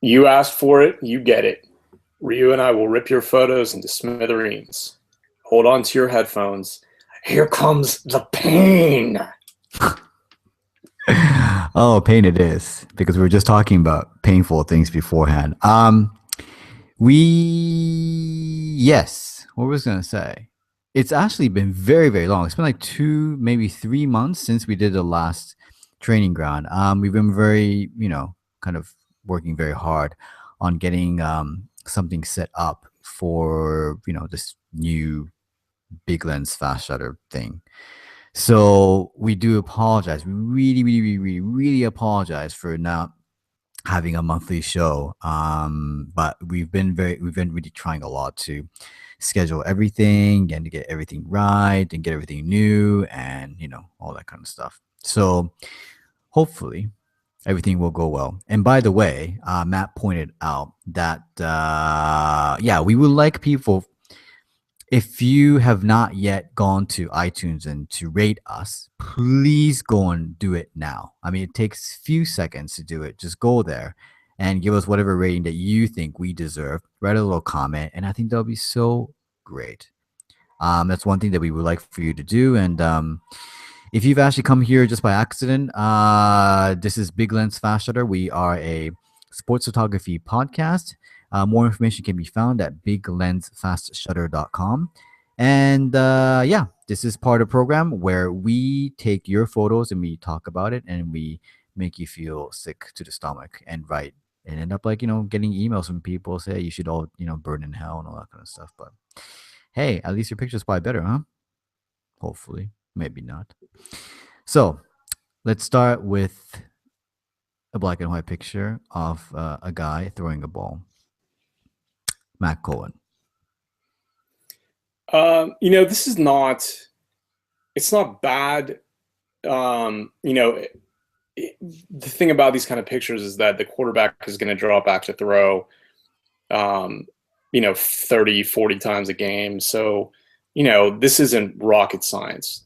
You asked for it, you get it. Ryu and I will rip your photos into smithereens. Hold on to your headphones. Here comes the pain. Oh, pain it is, because we were just talking about painful things beforehand. Yes, what was I gonna say? It's actually been very, very long. It's been like 2, maybe 3 months since we did the last training ground. We've been very, kind of working very hard on getting something set up for, this new big lens fast shutter thing. So we do apologize. We really, really, really, really, really apologize for not having a monthly show. But we've been really trying a lot to schedule everything and to get everything right and get everything new and all that kind of stuff. So hopefully everything will go well. And by the way, Matt pointed out that yeah, we would like people, if you have not yet gone to iTunes and to rate us, please go and do it now. I mean, it takes few seconds to do it. Just go there and give us whatever rating that you think we deserve. Write a little comment, and I think that'll be so great. That's one thing that we would like for you to do. And if you've actually come here just by accident, this is Big Lens Fast Shutter. We are a sports photography podcast. More information can be found at biglensfastshutter.com. And yeah, this is part of the program where we take your photos and we talk about it and we make you feel sick to the stomach and write and end up like, getting emails from people say you should all, burn in hell and all that kind of stuff. But hey, at least your picture's probably better, huh? Hopefully, maybe not. So let's start with a black and white picture of a guy throwing a ball. Matt Cohen. This is not, it's not bad. The thing about these kind of pictures is that the quarterback is going to draw back to throw, 30, 40 times a game. So, this isn't rocket science.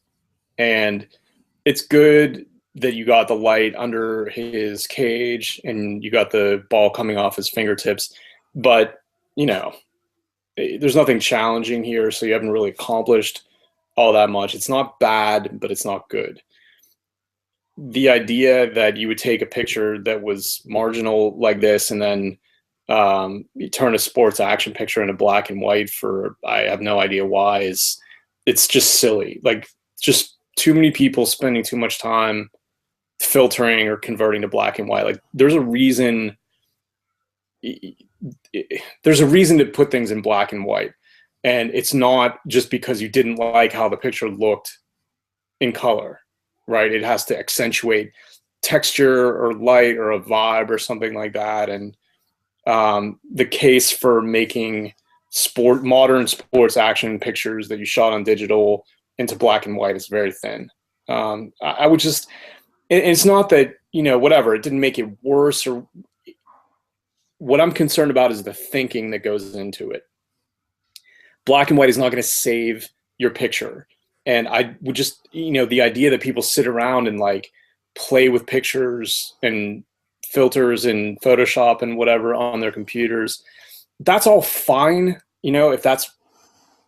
And it's good that you got the light under his cage and you got the ball coming off his fingertips. But, there's nothing challenging here, so you haven't really accomplished all that much. It's not bad, but it's not good. The idea that you would take a picture that was marginal like this and then you turn a sports action picture into black and white for, I have no idea why, it's just silly. Like, just too many people spending too much time filtering or converting to black and white. Like, there's a reason to put things in black and white, and it's not just because you didn't like how the picture looked in color, right? It has to accentuate texture or light or a vibe or something like that. And the case for making modern sports action pictures that you shot on digital into black and white is very thin. I would just, it's not that, whatever, it didn't make it worse, or what I'm concerned about is the thinking that goes into it. Black and white is not going to save your picture. And I would just, the idea that people sit around and like play with pictures and filters and Photoshop and whatever on their computers, that's all fine, if that's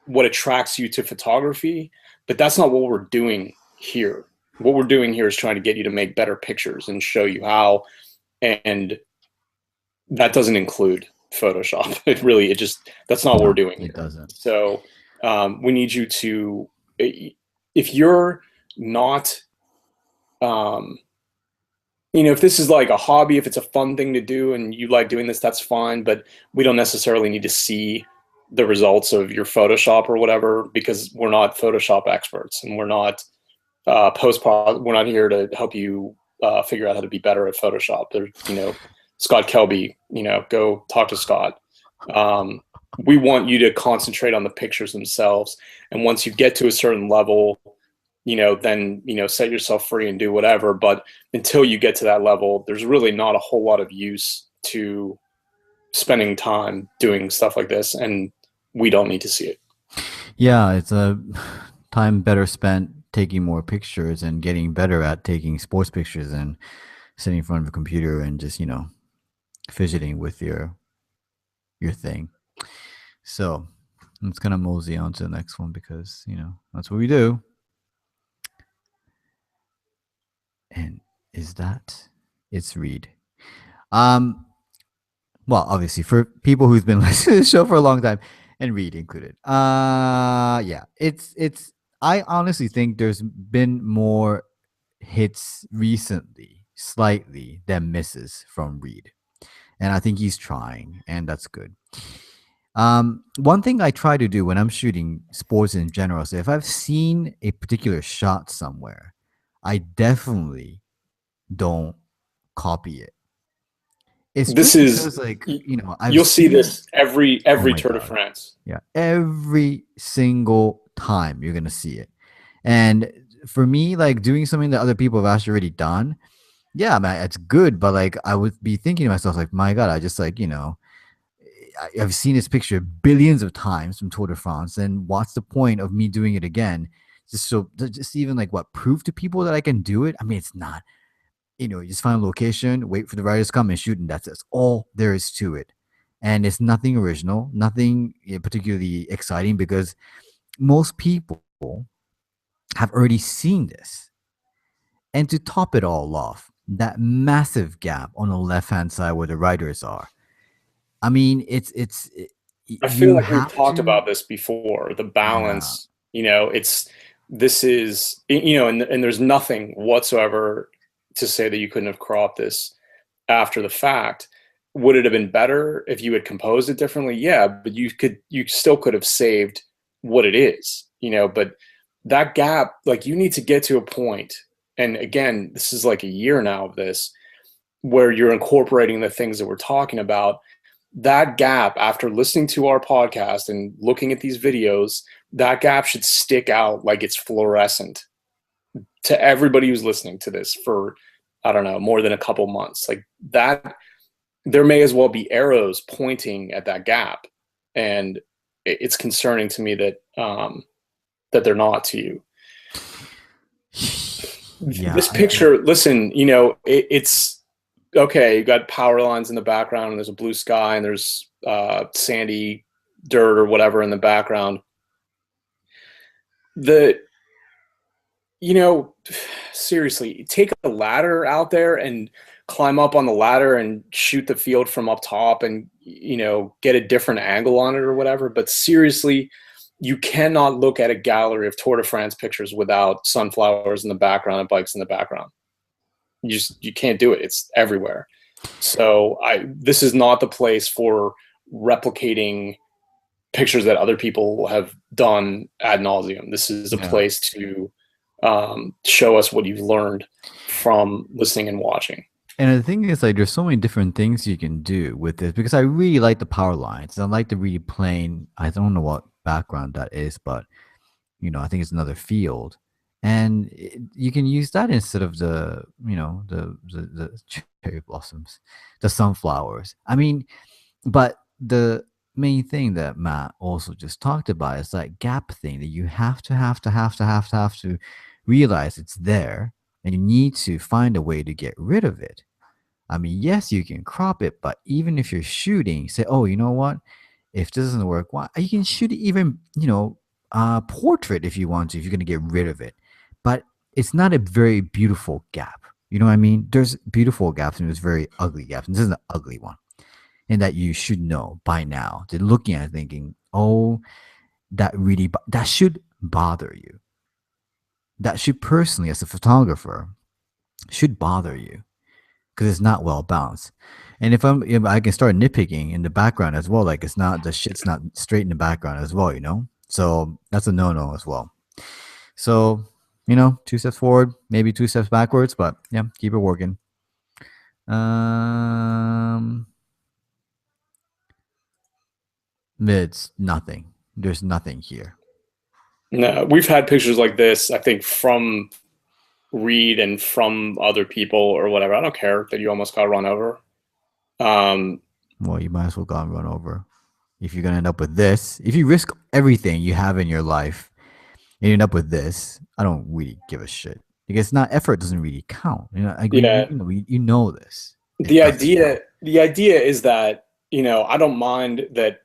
what attracts you to photography, but that's not what we're doing here. What we're doing here is trying to get you to make better pictures and show you how, and that doesn't include Photoshop. That's not what we're doing here. It doesn't. So we need you to, if you're not, if this is like a hobby, if it's a fun thing to do and you like doing this, that's fine. But we don't necessarily need to see the results of your Photoshop or whatever, because we're not Photoshop experts and we're not we're not here to help you figure out how to be better at Photoshop. There's, Scott Kelby, go talk to Scott. We want you to concentrate on the pictures themselves. And once you get to a certain level, then, set yourself free and do whatever. But until you get to that level, there's really not a whole lot of use to spending time doing stuff like this. And we don't need to see it. Yeah, it's a time better spent taking more pictures and getting better at taking sports pictures and sitting in front of a computer and just, fidgeting with your thing. So let's kind of mosey on to the next one because that's what we do. And is that it's read. Um, well, obviously for people who's been listening to the show for a long time, and Reed included. Yeah, it's. I honestly think there's been more hits recently, slightly, than misses from Reed, and I think he's trying, and that's good. One thing I try to do when I'm shooting sports in general is if I've seen a particular shot somewhere, I definitely don't copy it. It's This just is because, like, I've you'll see seen. this every Oh every my Tour de god. France. Yeah. Every single time you're gonna see it. And for me, like doing something that other people have actually already done, yeah, man, it's good. But like I would be thinking to myself, like, my God, I just like, I've seen this picture billions of times from Tour de France. And what's the point of me doing it again? Just even like what prove to people that I can do it? I mean, it's not, you just find a location, wait for the riders to come and shoot, and that's all there is to it. And it's nothing original, nothing particularly exciting because most people have already seen this. And to top it all off, that massive gap on the left hand side where the riders are. I mean, I feel you like we've have talked to, about this before. The yeah, balance, it's this is and there's nothing whatsoever to say that you couldn't have cropped this after the fact. Would it have been better if you had composed it differently? Yeah, but you still could have saved what it is, but that gap, like you need to get to a point, and again, this is like a year now of this, where you're incorporating the things that we're talking about. That gap, after listening to our podcast and looking at these videos, that gap should stick out like it's fluorescent to everybody who's listening to this for, I don't know, more than a couple months. Like that, there may as well be arrows pointing at that gap. And it's concerning to me that that they're not to you. yeah, This picture, listen, it's okay. You got power lines in the background, and there's a blue sky, and there's sandy dirt or whatever in the background. The seriously, take a ladder out there and climb up on the ladder and shoot the field from up top and get a different angle on it or whatever. But seriously, you cannot look at a gallery of Tour de France pictures without sunflowers in the background and bikes in the background. You can't do it. It's everywhere. So this is not the place for replicating pictures that other people have done ad nauseum. This is a place to show us what you've learned from listening and watching. And the thing is, like, there's so many different things you can do with this because I really like the power lines. I like the really plain. I don't know what background that is, but I think it's another field, and you can use that instead of the cherry blossoms, the sunflowers. I mean, but the main thing that Matt also just talked about is that gap thing that you have to realize it's there, and you need to find a way to get rid of it. I mean, yes, you can crop it, but even if you're shooting, say, oh, you know what? If this doesn't work, why you can shoot even, portrait if you want to, if you're gonna get rid of it. But it's not a very beautiful gap. You know what I mean? There's beautiful gaps and there's very ugly gaps. And this is an ugly one. And that you should know by now. They're looking at it thinking, oh, that should bother you. That should personally, as a photographer, should bother you because it's not well balanced. And if I can start nitpicking in the background as well, like the shit's not straight in the background as well, So that's a no as well. So, 2 steps forward, maybe 2 steps backwards, but yeah, keep it working. It's nothing. There's nothing here. No, we've had pictures like this, I think, from Reed and from other people or whatever. I don't care that you almost got run over. Well, you might as well go and run over. If you're gonna end up with this, if you risk everything you have in your life, and you end up with this, I don't really give a shit because effort doesn't really count. Yeah. You know this. The idea the idea is that, I don't mind that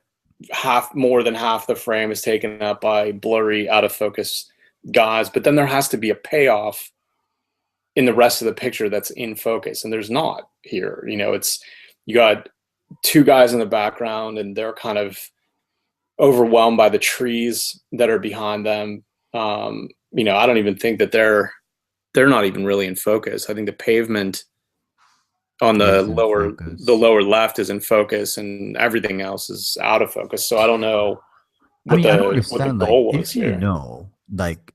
more than half the frame is taken up by blurry, out of focus guys, but then there has to be a payoff in the rest of the picture that's in focus, and there's not here. You got two guys in the background, and they're kind of overwhelmed by the trees that are behind them. I don't even think that they're not even really in focus. I think the pavement on the Is in focus. lower left is in focus, and everything else is out of focus. So I don't know I mean, I don't what the understand, like, goal was if you here. know, like,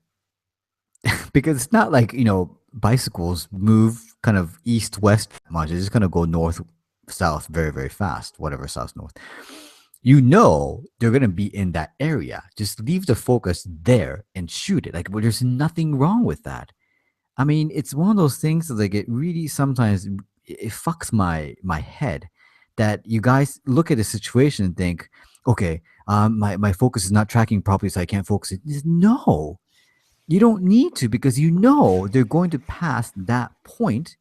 because it's not like, bicycles move kind of east west much. It's just gonna go north south very, very fast, whatever south north. They're gonna be in that area. Just leave the focus there and shoot it. Like, well, there's nothing wrong with that. I mean, it's one of those things that, like, it really sometimes it fucks my head that you guys look at a situation and think, okay, my focus is not tracking properly, so I can't focus it. No, you don't need to, because they're going to pass that point.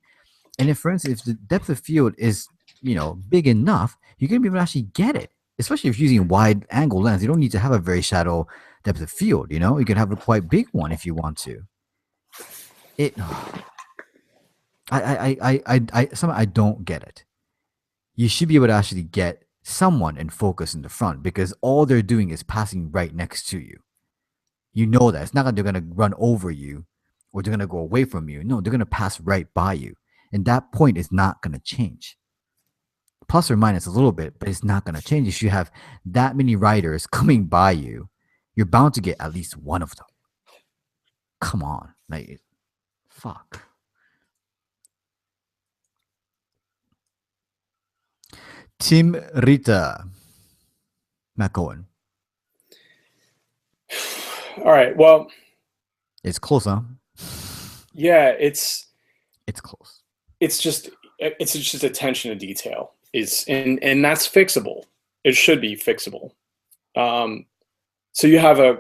And if, for instance, if the depth of field is big enough, you're gonna be able to actually get it. Especially if you're using a wide angle lens, you don't need to have a very shallow depth of field. You can have a quite big one if you want to. It, I don't get it. You should be able to actually get someone in focus in the front, because all they're doing is passing right next to you. You know that. It's not like they're going to run over you or they're going to go away from you. No, they're going to pass right by you. And that point is not going to change. Plus or minus a little bit, but it's not going to change. If you have that many riders coming by you, you're bound to get at least one of them. Come on. Like, fuck. Tim Rita. Matt Cohen. All right. Well, it's close, huh? Yeah, it's close. It's just attention to detail. And that's fixable. It should be fixable. So you have a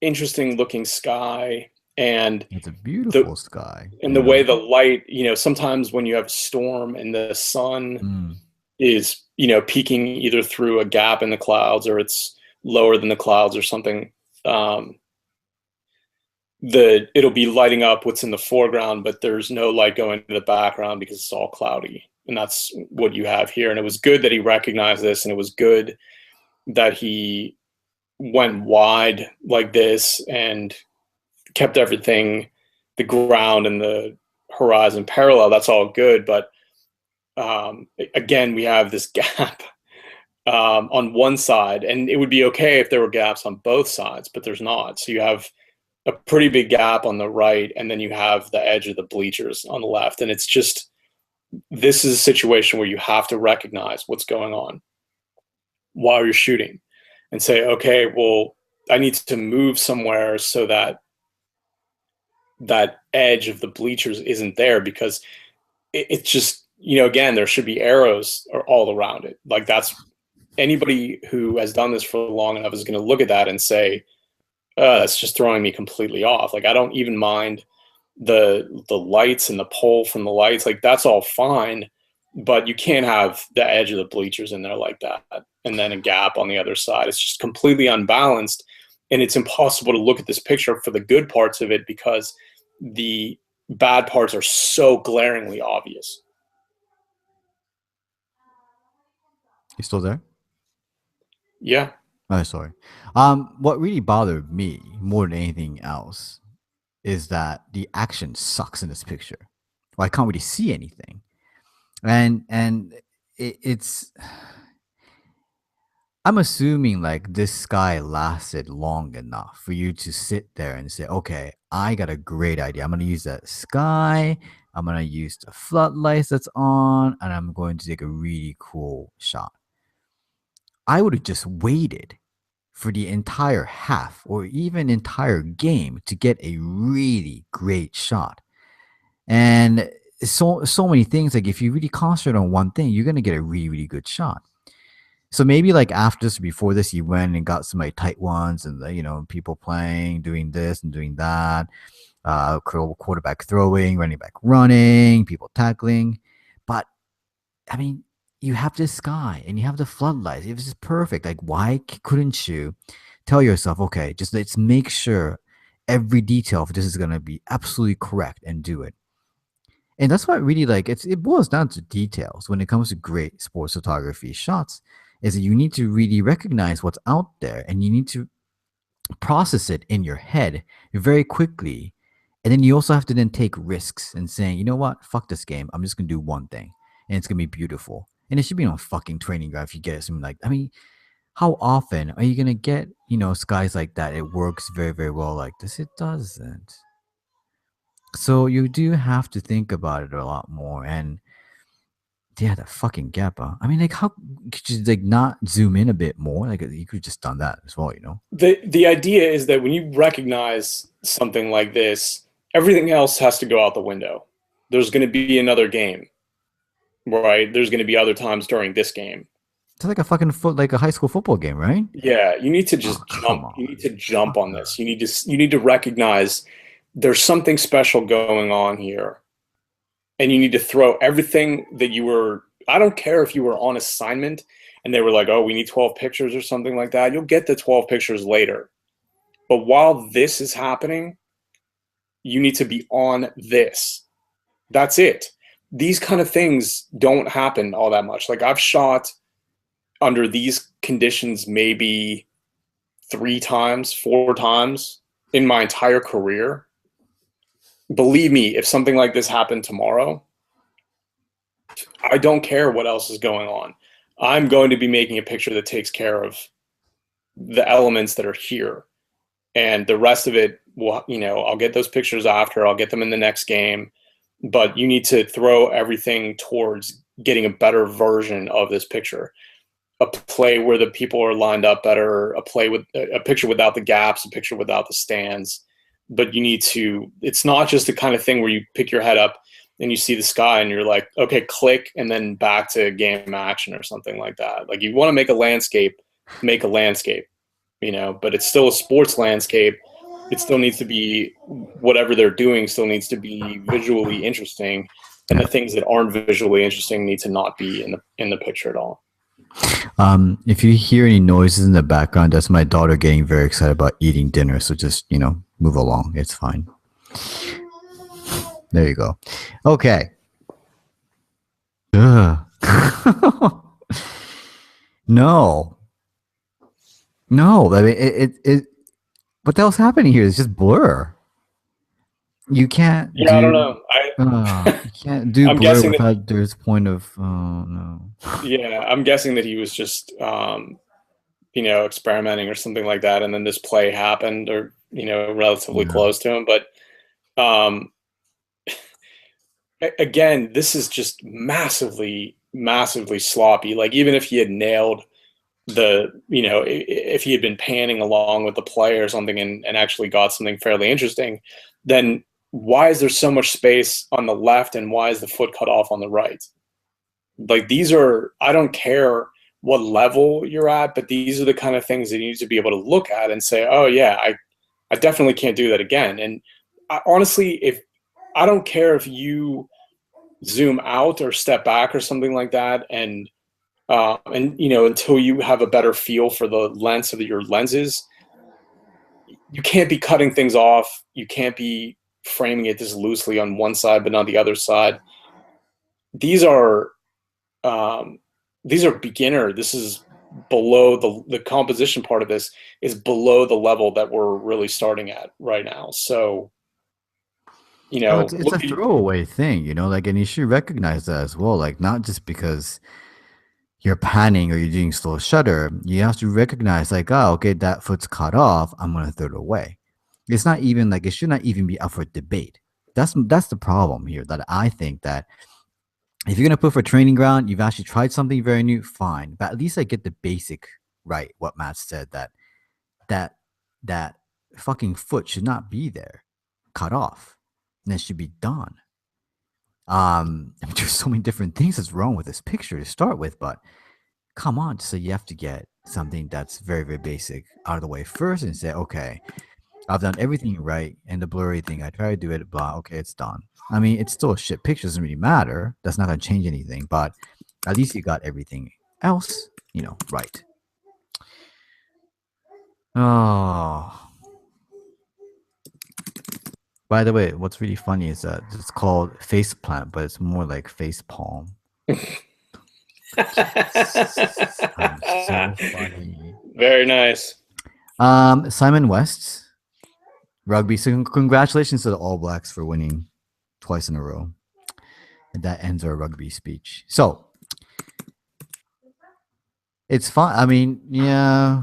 interesting looking sky, and it's a beautiful sky. And the way the light, sometimes when you have a storm and the sun is, peeking either through a gap in the clouds, or it's lower than the clouds or something, it'll be lighting up what's in the foreground, but there's no light going to the background because it's all cloudy. And that's what you have here. And it was good that he recognized this, and it was good that he went wide like this and kept everything, the ground and the horizon parallel. That's all good. But again, we have this gap on one side, and it would be okay if there were gaps on both sides, but there's not. So you have a pretty big gap on the right, and then you have the edge of the bleachers on the left. And it's just, this is a situation where you have to recognize what's going on while you're shooting and say, okay, well, I need to move somewhere so that that edge of the bleachers isn't there, because it's just, again, there should be arrows all around it. Like, that's, anybody who has done this for long enough is going to look at that and say, that's just throwing me completely off. Like, I don't even mind the lights and the pull from the lights. Like, that's all fine, but you can't have the edge of the bleachers in there like that and then a gap on the other side. It's just completely unbalanced, and it's impossible to look at this picture for the good parts of it because the bad parts are so glaringly obvious. You still there? Yeah. Oh, sorry. What really bothered me more than anything else is that the action sucks in this picture. Well, I can't really see anything, and it's. I'm assuming like this sky lasted long enough for you to sit there and say, okay, I got a great idea. I'm going to use that sky. I'm going to use the floodlights that's on, and I'm going to take a really cool shot. I would have just waited for the entire half or even entire game to get a really great shot. And so many things, like if you really concentrate on one thing, you're going to get a really, really good shot. So maybe like after this, before this, you went and got some like tight ones and, people playing, doing this and doing that, quarterback throwing, running back running, people tackling. But I mean, you have this sky and you have the floodlights. It was just perfect. Like, why couldn't you tell yourself, okay, just let's make sure every detail of this is gonna be absolutely correct and do it. And that's why I really like it boils down to details when it comes to great sports photography shots, is that you need to really recognize what's out there and you need to process it in your head very quickly. And then you also have to then take risks and saying, you know what, fuck this game. I'm just gonna do one thing and it's gonna be beautiful. And it should be on fucking training ground if you get something like, I mean, how often are you gonna get, skies like that? It works very, very well like this. It doesn't. So you do have to think about it a lot more. And yeah, that fucking gap. I mean, like, how could you like not zoom in a bit more? Like, you could have just done that as well, The idea is that when you recognize something like this, everything else has to go out the window. There's going to be another game, right? There's going to be other times during this game. It's like a fucking like a high school football game, right? Yeah, you need to just jump. You need to jump on this. You need to recognize there's something special going on here, and you need to throw everything that you were. I don't care if you were on assignment and they were like, "Oh, we need 12 pictures or something like that." You'll get the 12 pictures later, but while this is happening, you need to be on this. That's it. These kind of things don't happen all that much. Like, I've shot under these conditions maybe 3 times, 4 times in my entire career. Believe me, if something like this happened tomorrow, I don't care what else is going on. I'm going to be making a picture that takes care of the elements that are here. And the rest of it, will, I'll get those pictures after. I'll get them in the next game. But you need to throw everything towards getting a better version of this picture. A play where the people are lined up better, a picture without the gaps, a picture without the stands. But you need to, it's not just the kind of thing where you pick your head up and you see the sky and you're like, okay, click, and then back to game action or something like that. Like, you want to make a landscape, but it's still a sports landscape. It still needs to be, whatever they're doing still needs to be visually interesting. And the things that aren't visually interesting need to not be in the picture at all. If you hear any noises in the background, that's my daughter getting very excited about eating dinner. So just, move along. It's fine. There you go. Okay. No. I mean, it what the hell's happening here? It's just blur. You can't. Yeah, I don't know. You can't do blur without there's point of. Oh no. Yeah, I'm guessing that he was just, experimenting or something like that, and then this play happened, or relatively close to him. But again, this is just massively, massively sloppy. Like, even if he had nailed if he had been panning along with the play or something and actually got something fairly interesting, then why is there so much space on the left and why is the foot cut off on the right? Like, I don't care what level you're at, but these are the kind of things that you need to be able to look at and say, oh yeah, I definitely can't do that again. And honestly, I don't care if you zoom out or step back or something like that, and until you have a better feel for the length of your lenses, you can't be cutting things off. You can't be framing it this loosely on one side but not the other side. These are beginner. This is below the composition part of this is below the level that we're really starting at right now. So, it's a throwaway thing, like, and you should recognize that as well. Like, not just because you're panning or you're doing slow shutter, you have to recognize, like, oh, okay, that foot's cut off, I'm gonna throw it away. It's not even like, it should not even be up for debate. That's the problem here, that I think that if you're gonna put for training ground, you've actually tried something very new, fine, but at least I get the basic right. What Matt said, that fucking foot should not be there, cut off, and it should be done. I mean, there's so many different things that's wrong with this picture to start with, but come on. So you have to get something that's very, very basic out of the way first and say, okay, I've done everything right. And the blurry thing, I try to do it, blah, okay, it's done. I mean, it's still a shit picture. Doesn't really matter. That's not going to change anything. But At least you got everything else, right. Oh, by the way, what's really funny is that it's called face plant, but it's more like face palm. I'm so funny. Very nice. Simon West, rugby. So congratulations to the All Blacks for winning twice in a row. And that ends our rugby speech. So it's fun. I mean, yeah.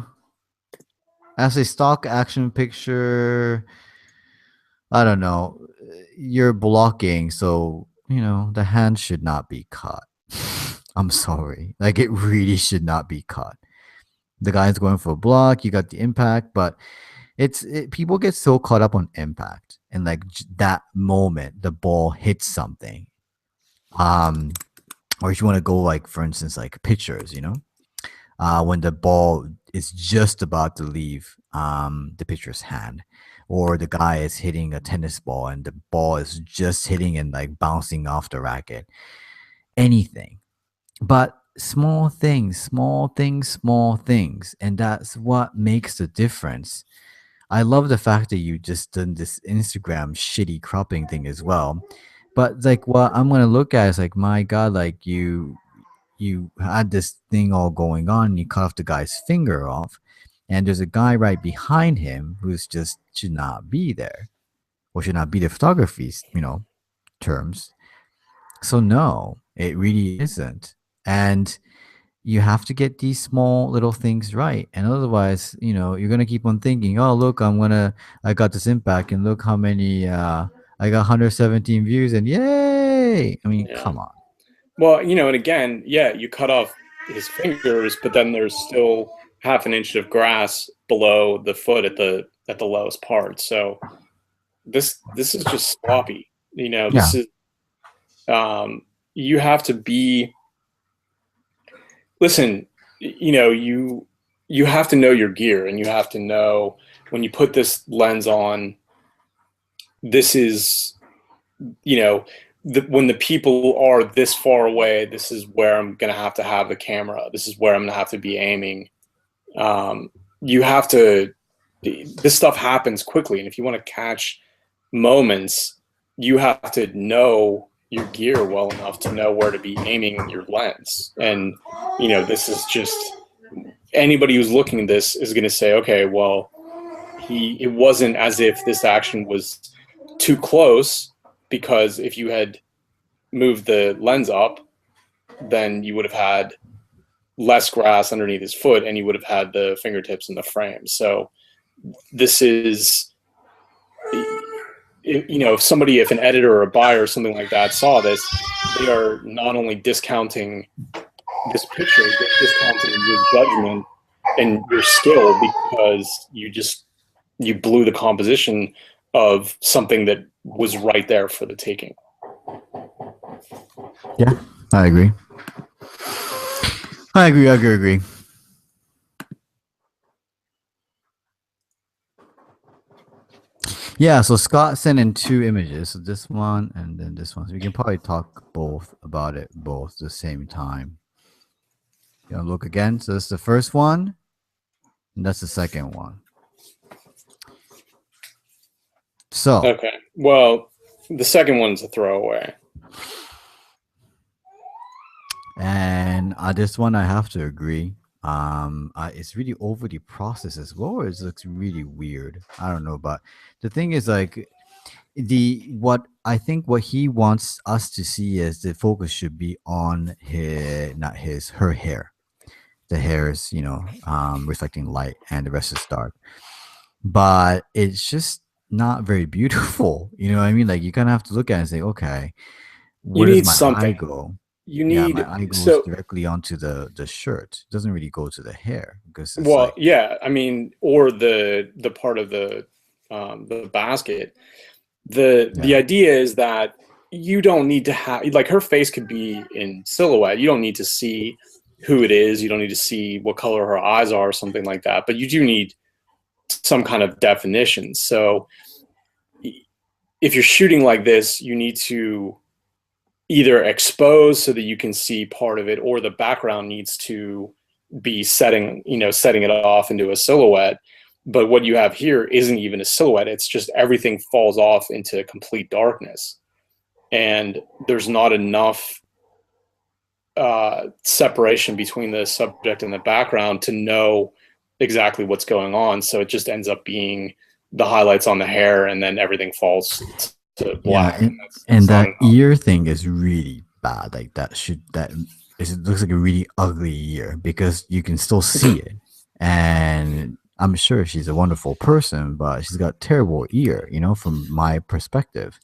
As a stock action picture, I don't know. You're blocking, so the hand should not be caught. I'm sorry. Like it really should not be caught. The guy's going for a block, you got the impact, but people get so caught up on impact and like that moment the ball hits something. Or if you want to go like for instance like pitchers, when the ball is just about to leave the pitcher's hand, or the guy is hitting a tennis ball and the ball is just hitting and like bouncing off the racket. Anything. But small things, small things, small things. And that's what makes the difference. I love the fact that you just done this Instagram shitty cropping thing as well. But like what I'm gonna look at is like, my God, like you had this thing all going on, and you cut off the guy's finger off, and there's a guy right behind him who's just should not be there, or should not be the photography's, terms. So no, it really isn't. And you have to get these small little things right. And otherwise, you're gonna keep on thinking, oh look, I got this impact and look how many I got 117 views and yay. I mean, Yeah. come on. Well, and again, yeah, you cut off his fingers, but then there's still half an inch of grass below the foot at the lowest part. So this is just sloppy. This is you have to be. Listen, you have to know your gear, and you have to know when you put this lens on. This is, when the people are this far away, this is where I'm going to have the camera. This is where I'm going to have to be aiming. You have to, this stuff happens quickly. And if you want to catch moments, you have to know your gear well enough to know where to be aiming your lens. And, this is just, anybody who's looking at this is going to say, okay, well, it wasn't as if this action was too close, because if you had moved the lens up, then you would have had less grass underneath his foot and you would have had the fingertips in the frame. So this is, if an editor or a buyer or something like that saw this, they are not only discounting this picture, they're discounting your judgment and your skill, because you blew the composition of something that was right there for the taking. Yeah, I agree. I agree. Yeah, so Scott sent in 2 images. So this one and then this one. So we can probably talk about it both at the same time. Look again. So that's the first one, and that's the second one. So okay, well, the second one's a throwaway. And this one, I have to agree. It's really overly processed as well. It looks really weird. I don't know, but the thing is, like, what he wants us to see is the focus should be on her hair. The hair is, reflecting light, and the rest is dark. But it's just not very beautiful. You know what I mean? Like, you kind of have to look at it and say, okay, where does my eye go? You need, my eye goes directly onto the shirt. It doesn't really go to the hair, because it's I mean, or the part of the basket. The idea is that you don't need to have, like, her face could be in silhouette. You don't need to see who it is. You don't need to see what color her eyes are or something like that. But you do need some kind of definition. So if you're shooting like this, you need to either exposed so that you can see part of it, or the background needs to be setting it off into a silhouette. But what you have here isn't even a silhouette. It's just everything falls off into complete darkness. And there's not enough separation between the subject and the background to know exactly what's going on. So it just ends up being the highlights on the hair, and then everything falls to black. Yeah, and that ear thing is really bad. Like it looks like a really ugly ear because you can still see it. And I'm sure she's a wonderful person, but she's got terrible ear, from my perspective.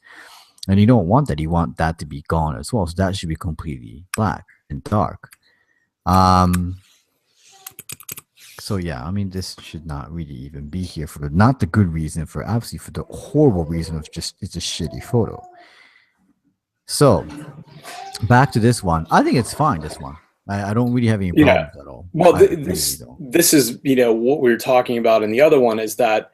And you don't want that. You want that to be gone as well. So that should be completely black and dark. So yeah, I mean, this should not really even be here for not the good reason, for absolutely for the horrible reason of just it's a shitty photo. So back to this one. I think it's fine. This one, I don't really have any problems at all. Well, this is what we were talking about, and the other one is that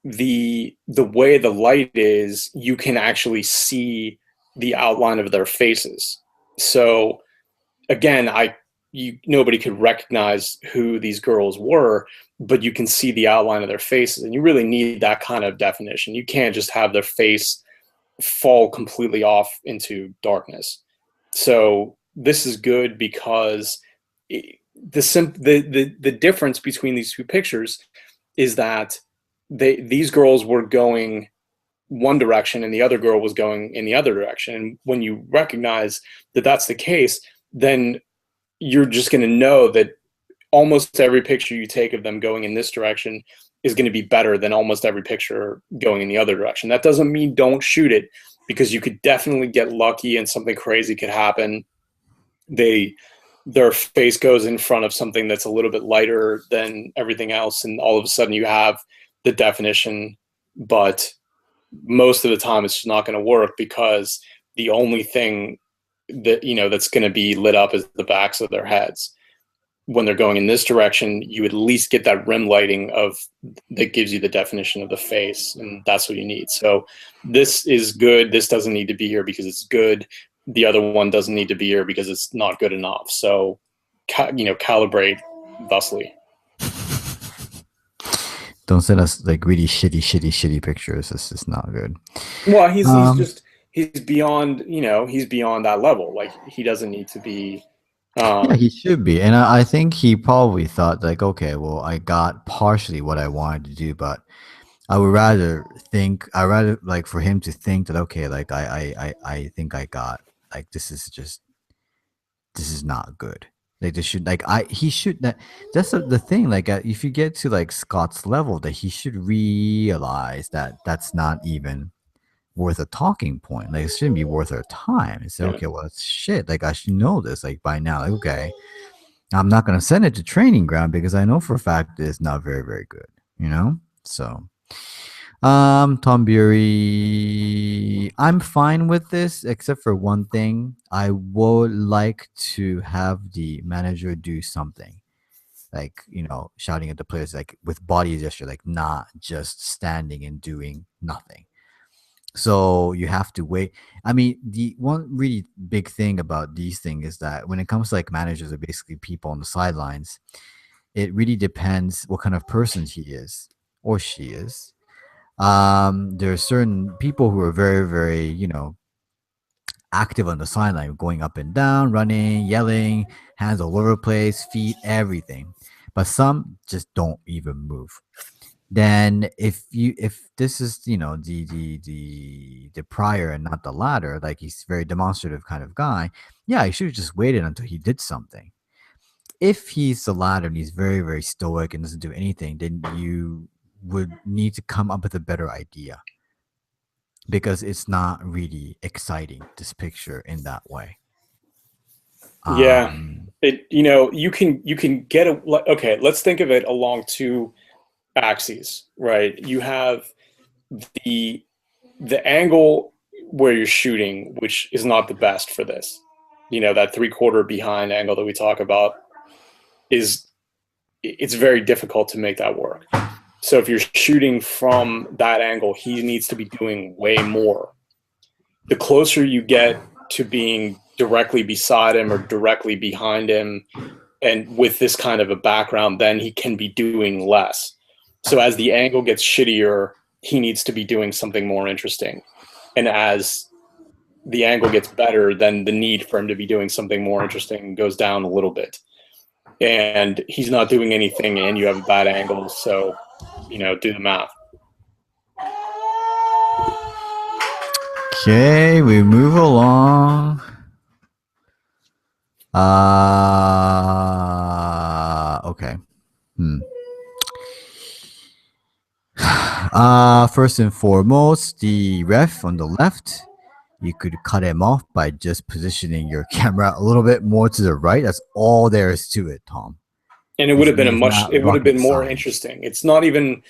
the way the light is, you can actually see the outline of their faces. So again, nobody could recognize who these girls were, but you can see the outline of their faces, and you really need that kind of definition. You can't just have their face fall completely off into darkness. So this is good because the difference between these two pictures is that these girls were going one direction and the other girl was going in the other direction. And when you recognize that that's the case, then you're just going to know that almost every picture you take of them going in this direction is going to be better than almost every picture going in the other direction. That doesn't mean don't shoot it, because you could definitely get lucky and something crazy could happen. Their face goes in front of something that's a little bit lighter than everything else, and all of a sudden you have the definition. But most of the time it's just not going to work, because the only thing that that's going to be lit up is the backs of their heads. When they're going in this direction, you at least get that rim lighting that gives you the definition of the face, and that's what you need. So this is good. This doesn't need to be here because it's good. The other one doesn't need to be here because it's not good enough. So calibrate thusly. Don't send us like really shitty pictures. This is not good. Well, he's beyond, he's beyond that level. Like, he doesn't need to be. Yeah, he should be. And I think he probably thought like, okay, well, I got partially what I wanted to do, but I would rather like for him to think that, okay, like I think I got, like, this is not good. Like, this should, like, that's the thing. Like, if you get to like Scott's level, that he should realize that that's not even worth a talking point. Like, it shouldn't be worth our time. It's okay, well, it's shit. Like, I should know this, like, by now. Like, okay, I'm not gonna send it to training ground because I know for a fact that it's not very, very good. So Tom Bury, I'm fine with this, except for one thing. I would like to have the manager do something, like, shouting at the players, like with body gesture, like not just standing and doing nothing. So you have to wait. I mean, the one really big thing about these things is that when it comes to like managers, are basically people on the sidelines, it really depends what kind of person he is or she is. There are certain people who are very, very, active on the sideline, going up and down, running, yelling, hands all over the place, feet, everything. But some just don't even move. Then if this is, the prior and not the latter, like he's a very demonstrative kind of guy, yeah, he should have just waited until he did something. If he's the latter and he's very, very stoic and doesn't do anything, then you would need to come up with a better idea, because it's not really exciting, this picture, in that way. Yeah, you can get it. Okay, let's think of it along two axes, right? You have the angle where you're shooting, which is not the best for this. That 3/4 behind angle that we talk about it's very difficult to make that work. So if you're shooting from that angle, he needs to be doing way more. The closer you get to being directly beside him or directly behind him, and with this kind of a background, then he can be doing less. So as the angle gets shittier, he needs to be doing something more interesting. And as the angle gets better, then the need for him to be doing something more interesting goes down a little bit. And he's not doing anything, and you have a bad angle. So, you know, do the math. Okay, we move along. Okay. First and foremost, the ref on the left, you could cut him off by just positioning your camera a little bit more to the right. That's all there is to it, Tom. And it would have been it would have been more interesting. It's not even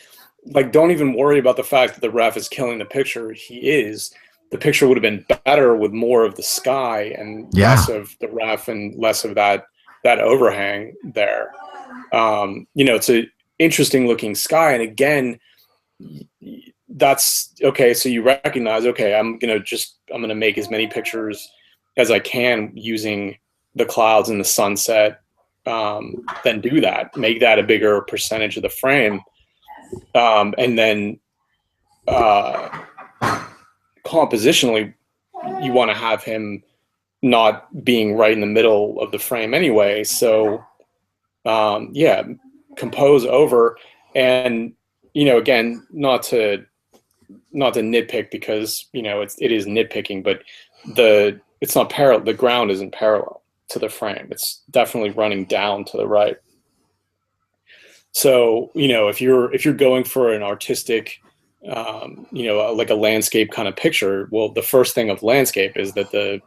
like, don't even worry about the fact that the ref is killing the picture. He is. The picture would have been better with more of the sky and less of the ref and less of that overhang there. You know, it's an interesting looking sky. And again, that's okay. So you recognize, okay, I'm going to make as many pictures as I can using the clouds and the sunset. Then do that, make that a bigger percentage of the frame. And then, compositionally, you want to have him not being right in the middle of the frame anyway. So, yeah, compose over. And, you know, again, not to nitpick, because, you know, it is nitpicking, but it's not parallel. The ground isn't parallel to the frame. It's definitely running down to the right. So, you know, if you're going for an artistic, you know, like a landscape kind of picture, well, the first thing of landscape is that the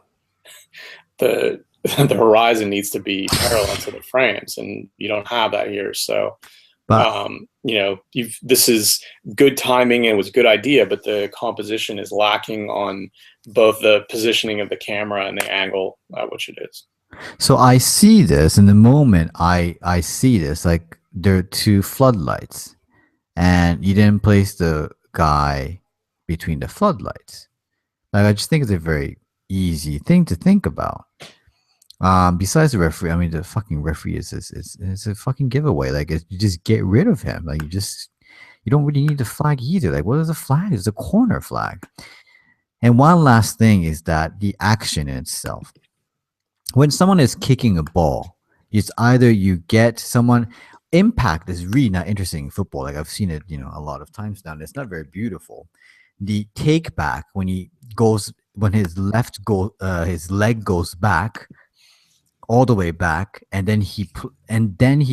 horizon needs to be parallel to the frames, and you don't have that here. So, you know, this is good timing and it was a good idea, but the composition is lacking on both the positioning of the camera and the angle at which it is. So I see this in the moment. I see this, like, there are two floodlights, and you didn't place the guy between the floodlights. Like, I just think it's a very easy thing to think about. Besides the referee, I mean, the fucking referee is a fucking giveaway. Like, you just get rid of him. Like, you don't really need the flag either. Like, what is the flag? It's a corner flag. And one last thing is that the action in itself. When someone is kicking a ball, it's either you get someone. Impact is really not interesting in football. Like, I've seen it, you know, a lot of times now. And it's not very beautiful. The take back when his leg goes back, all the way back, and then he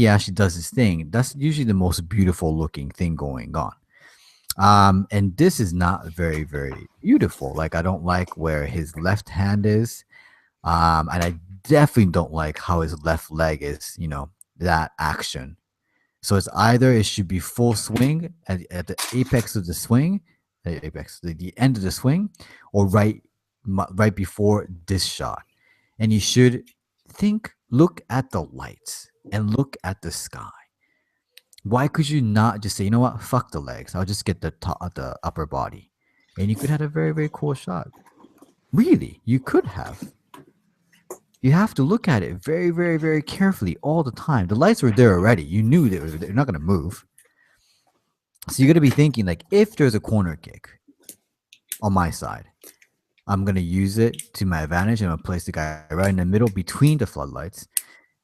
actually does his thing. That's usually the most beautiful looking thing going on. And this is not very, very beautiful. Like, I don't like where his left hand is. And I definitely don't like how his left leg is, you know, that action. So it's either it should be full swing at the apex of the swing, the end of the swing, or right before this shot. And you should look at the lights and look at the sky. Why could you not just say, you know what, fuck the legs, I'll just get the upper body, and you could have a very, very cool shot. Really, you could have. You have to look at it very, very, very carefully all the time. The lights were there already. You knew they're not going to move. So you're going to be thinking, like, if there's a corner kick on my side, I'm going to use it to my advantage. And I'm going to place the guy right in the middle between the floodlights.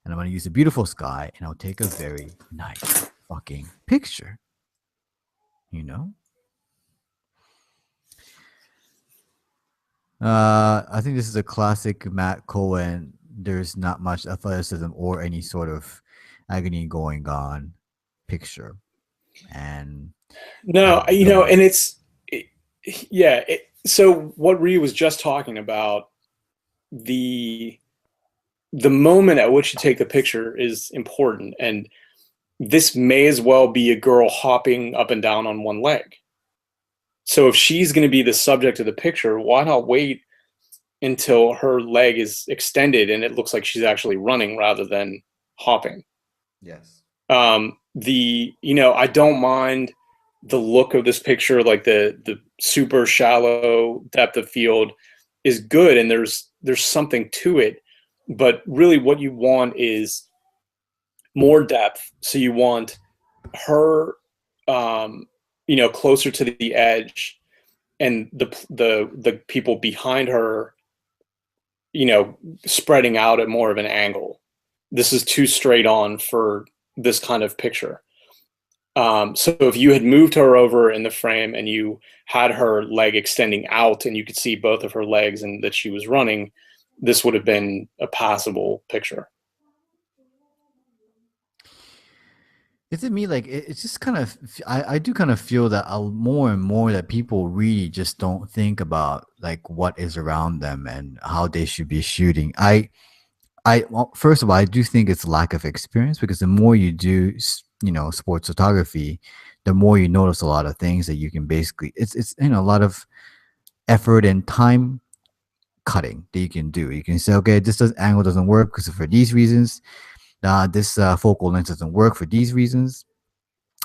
And I'm going to use a beautiful sky. And I'll take a very nice fucking picture. You know? I think this is a classic Matt Cohen. There's not much athleticism or any sort of agony going on picture. And no, you know, and so what Rhea was just talking about, the moment at which you take the picture is important. And this may as well be a girl hopping up and down on one leg. So if she's going to be the subject of the picture, why not wait until her leg is extended and it looks like she's actually running rather than hopping? Yes. You know, I don't mind the look of this picture, like the super shallow depth of field is good. And there's there's something to it, but really what you want is more depth. So you want her, closer to the edge, and the people behind her, spreading out at more of an angle. This is too straight on for this kind of picture. So if you had moved her over in the frame and you had her leg extending out and you could see both of her legs and that she was running, this would have been a passable picture. Is it me? Like it's just kind of I do kind of feel that more and more that people really just don't think about like what is around them and how they should be shooting. Well, first of all, I do think it's lack of experience because the more you do, sports photography, the more you notice a lot of things that you can basically it's a lot of effort and time cutting that you can do. You can say, okay, angle doesn't work because for these reasons. This focal length doesn't work for these reasons.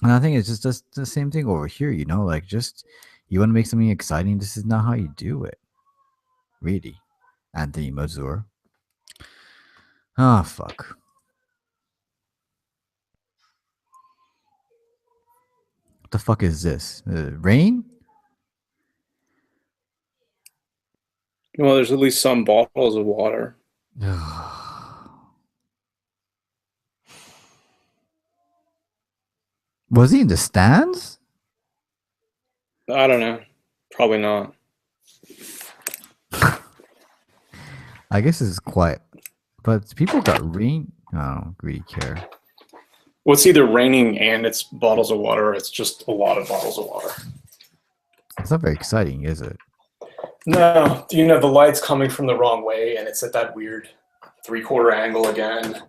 And I think it's just the same thing over here, like just you want to make something exciting. This is not how you do it. Really. Anthony Mazur. Ah, fuck. What the fuck is this? Rain? Well, there's at least some bottles of water. Was he in the stands? I don't know. Probably not. I guess it's quiet. But people got rain. I don't really care. Well, it's either raining and it's bottles of water, or it's just a lot of bottles of water. It's not very exciting, is it? No. The light's coming from the wrong way, and it's at that weird 3/4 angle again.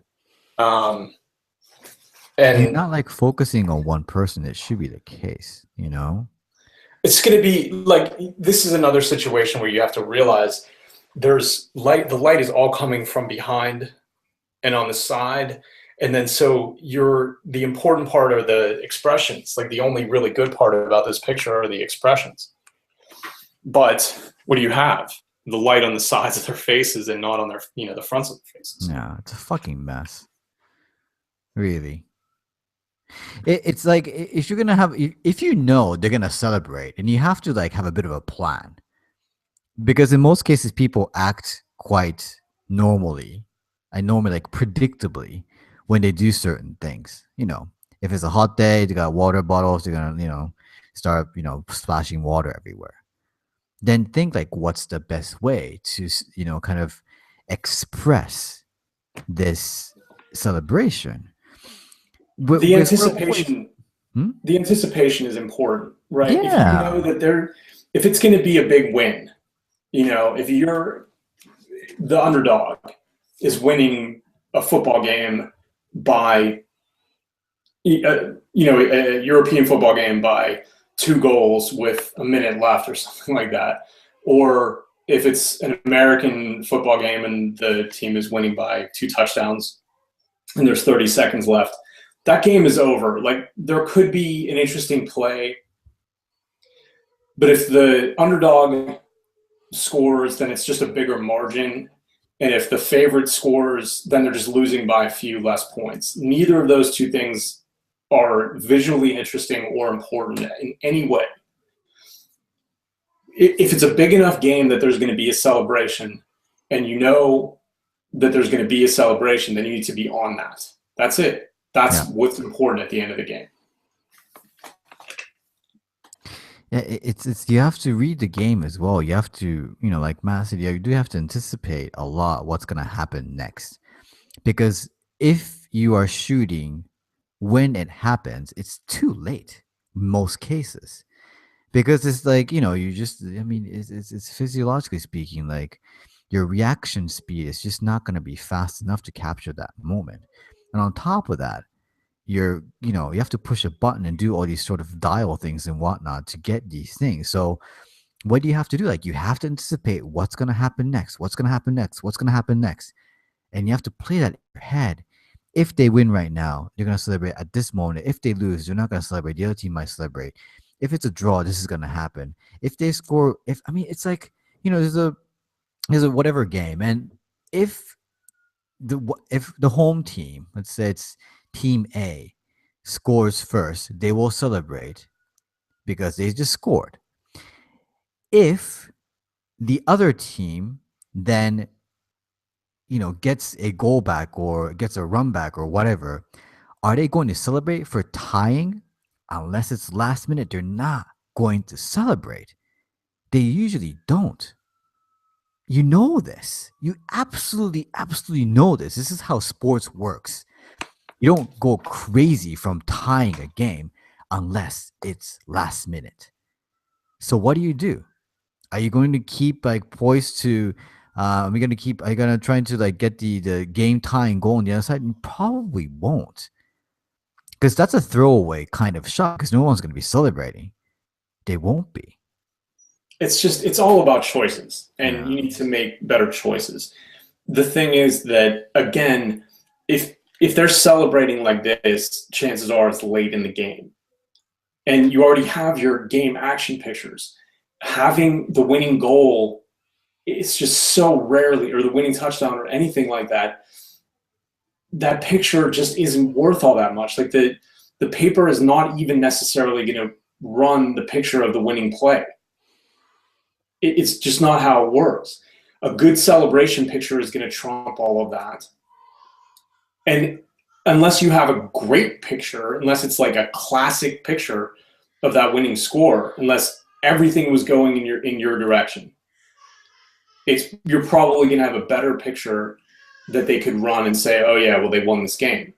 And you're not like focusing on one person. It should be the case, It's going to be like, this is another situation where you have to realize there's light. The light is all coming from behind and on the side. And then so the important part are the expressions. Like the only really good part about this picture are the expressions. But what do you have? The light on the sides of their faces and not on their, the fronts of their faces. Yeah, it's a fucking mess. Really. It's like if you're gonna have, if they're gonna celebrate, and you have to like have a bit of a plan, because in most cases people act quite normally, like predictably when they do certain things. If it's a hot day, they got water bottles, they're gonna start splashing water everywhere. Then think like what's the best way to kind of express this celebration. The anticipation, the anticipation is important, right? Yeah. If you know that if it's going to be a big win, if you're the underdog is winning a football game by, a European football game by 2 goals with a minute left or something like that, or if it's an American football game and the team is winning by 2 touchdowns and there's 30 seconds left, that game is over. Like there could be an interesting play, but if the underdog scores, then it's just a bigger margin. And if the favorite scores, then they're just losing by a few less points. Neither of those two things are visually interesting or important in any way. If it's a big enough game that there's going to be a celebration, and that there's going to be a celebration, then you need to be on that. That's it. That's what's important at the end of the game. Yeah, it's you have to read the game as well. You have to, like Matt said, you do have to anticipate a lot what's going to happen next. Because if you are shooting when it happens, it's too late in most cases. Because it's like, it's physiologically speaking, like your reaction speed is just not going to be fast enough to capture that moment. And on top of that, you have to push a button and do all these sort of dial things and whatnot to get these things. So what do you have to do? Like you have to anticipate what's going to happen next, what's going to happen next, what's going to happen next. And you have to play that in your head. If they win right now, you're going to celebrate at this moment. If they lose, you're not going to celebrate. The other team might celebrate. If it's a draw, this is going to happen. If they score, it's like, there's is a whatever game, and if if the home team, let's say it's team A, scores first, they will celebrate because they just scored. If the other team then gets a goal back or gets a run back or whatever, are they going to celebrate for tying? Unless it's last minute, they're not going to celebrate. They usually don't. You know this. You absolutely, absolutely know this. This is how sports works. You don't go crazy from tying a game unless it's last minute. So what do? Are you going to keep like poised to? Are you gonna try to like get the game tying goal on the other side? You probably won't, because that's a throwaway kind of shot. Because no one's going to be celebrating. They won't be. It's all about choices, and Yeah. you need to make better choices. The thing is that, again, if they're celebrating like this, chances are it's late in the game, and you already have your game action pictures. Having the winning goal, it's just so rarely, or the winning touchdown or anything like that, that picture just isn't worth all that much. Like the paper is not even necessarily going to run the picture of the winning play. It's just not how it works. A good celebration picture is going to trump all of that. And unless you have a great picture, unless it's like a classic picture of that winning score, unless everything was going in your direction, you're probably going to have a better picture that they could run and say, oh yeah, well, they won this game,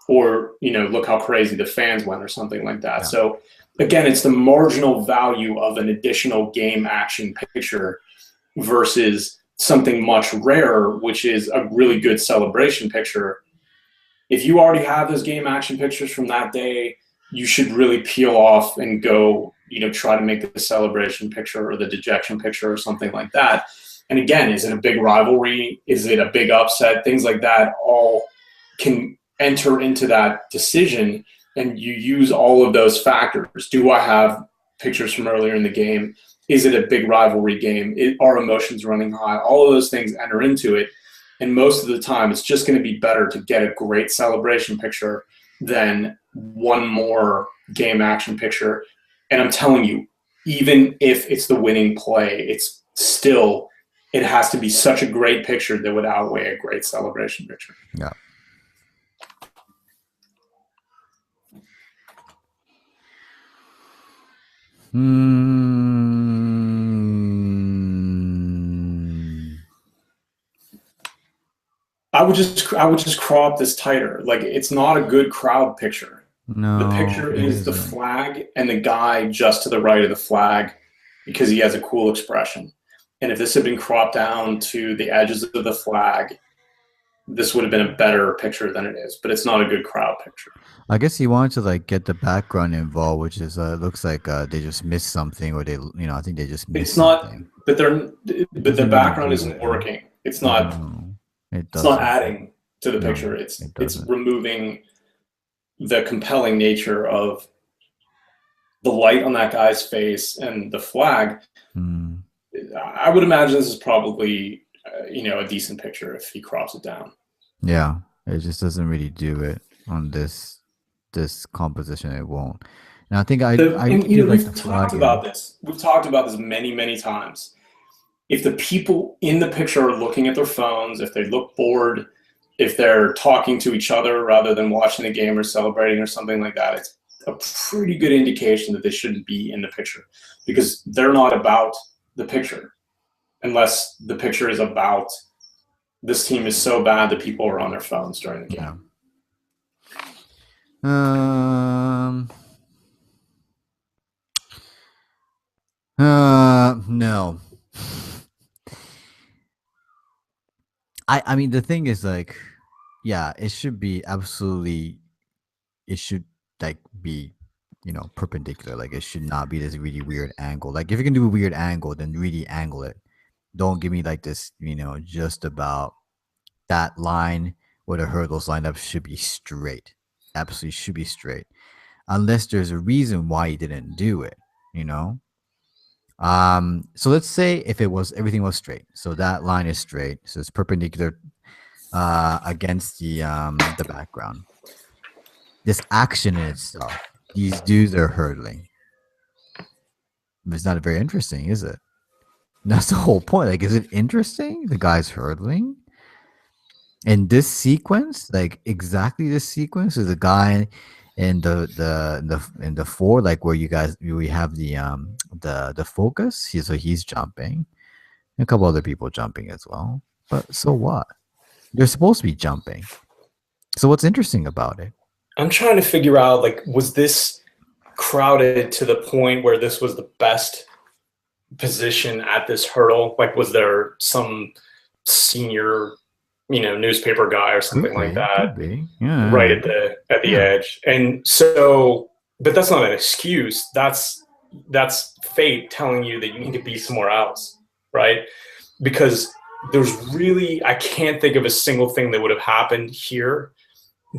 or look how crazy the fans went, or something like that. Yeah. So again, it's the marginal value of an additional game action picture versus something much rarer, which is a really good celebration picture. If you already have those game action pictures from that day, you should really peel off and go, try to make the celebration picture or the dejection picture or something like that. And again, is it a big rivalry? Is it a big upset? Things like that all can enter into that decision, and you use all of those factors. Do I have pictures from earlier in the game? Is it a big rivalry game? Are emotions running high? All of those things enter into it. And most of the time, it's just going to be better to get a great celebration picture than one more game action picture. And I'm telling you, even if it's the winning play, it has to be such a great picture that would outweigh a great celebration picture. Yeah. I would just crop this tighter. Like, it's not a good crowd picture. No, The picture it is the isn't. flag and the guy just to the right of the flag because he has a cool expression. And if this had been cropped down to the edges of the flag, this would have been a better picture than it is. But it's not a good crowd picture. I guess he wanted to like get the background involved, which is looks like they just missed something, or I think they just missed It's not, something. but It the doesn't really background do isn't it. working. It's not No, it it's not doesn't. adding to the No, picture. it It's doesn't. removing the compelling nature of the light on that guy's face and the flag. Mm. I would imagine this is probably a decent picture if he crops it down. Yeah, it just doesn't really do it on this composition. It won't. And I think I And do like the we've talked flagging. about this. We've talked about this many times. If the people in the picture are looking at their phones, if they look bored, if they're talking to each other rather than watching the game or celebrating or something like that, it's a pretty good indication that they shouldn't be in the picture, because they're not about the picture unless the picture is about this team is so bad that people are on their phones during the game. Yeah. No. I mean the thing is like, yeah, it should be absolutely. It should like be, perpendicular. Like it should not be this really weird angle. Like if you can do a weird angle, then really angle it. Don't give me like this, just about that line where the hurdles lined up should be straight. Absolutely should be straight. Unless there's a reason why you didn't do it, you know? So let's say if everything was straight, so that line is straight, so it's perpendicular against the background. This action in itself, these dudes are hurdling. It's not very interesting, is it? That's the whole point. Like, is it interesting? The guy's hurdling. And this sequence, like exactly this sequence, is a guy in the four, like where we have the focus. He's jumping. A couple other people jumping as well. But so what? They're supposed to be jumping. So what's interesting about it? I'm trying to figure out, like, was this crowded to the point where this was the best position at this hurdle? Like, was there some senior, newspaper guy or something like that, Could be. Yeah. right at the edge? And so, but that's not an excuse. That's fate telling you that you need to be somewhere else, right? Because I can't think of a single thing that would have happened here